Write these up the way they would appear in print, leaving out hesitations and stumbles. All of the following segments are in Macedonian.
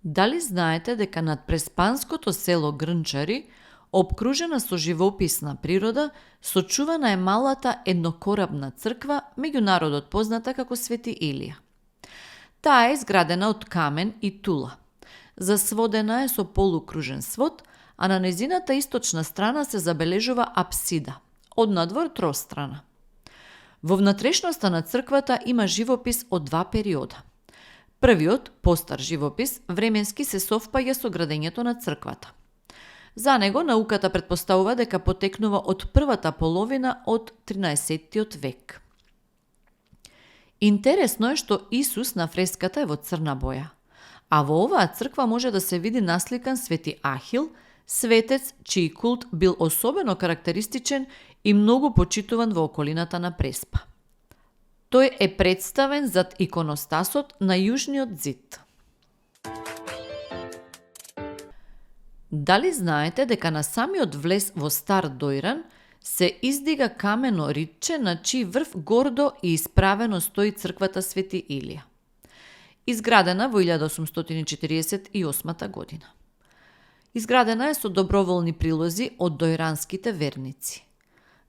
Дали знаете дека над преспанското село Грнчари, обкружена со живописна природа, сочувана е малата еднокорабна црква, меѓу народот позната како Свети Илија. Таа е изградена од камен и тула. Засводена е со полукружен свод, а на незината источна страна се забележува апсида, однадвор тространа. Во внатрешноста на црквата има живопис од два периода. Првиот, постар живопис, временски се совпаѓа со градењето на црквата. За него науката претпоставува дека потекнува од првата половина од 13 век. Интересно е што Исус на фреската е во црна боја, а во оваа црква може да се види насликан Свети Ахил, светец чиј култ бил особено карактеристичен и многу почитуван во околината на Преспа. Тој е представен зад иконостасот на јужниот зид. Дали знаете дека на самиот влез во Стар Дојран се издига камено ридче на чиј врв гордо и исправено стои црквата Свети Илија, изградена во 1848 година. Изградена е со доброволни прилози од дојранските верници.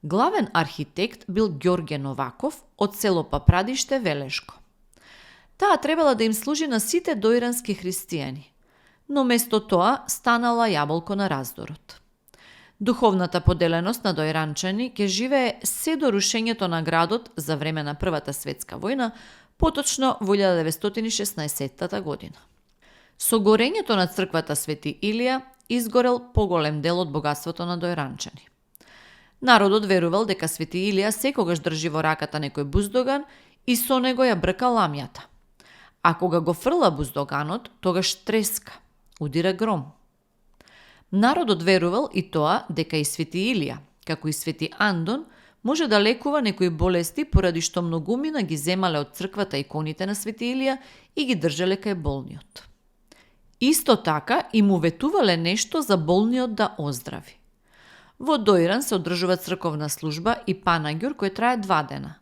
Главен архитект бил Ѓорѓе Новаков од село Папрадиште, Велешко. Таа требала да им служи на сите дојрански христијани, но место тоа станала јаболко на раздорот. Духовната поделеност на дојранчани ќе живее се до рушењето на градот за време на Првата светска војна, поточно во 1916 година. Со горењето на црквата Свети Илија изгорел поголем дел од богатството на дојранчани. Народот верувал дека Свети Илија секогаш држи во раката некој буздоган и со него ја брка ламјата. А кога го фрла буздоганот, тогаш треска, удира гром. Народот верувал и тоа дека и Свети Илија, како и Свети Андон, може да лекува некои болести поради што многумина ги земале од црквата иконите на Свети Илија и ги држале кај болниот. Исто така им уветувале нешто за болниот да оздрави. Во Дојран се одржува црковна служба и панаѓур кој трае 2 дена,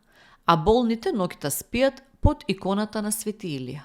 а болните ноќта спијат под иконата на Свети Илија.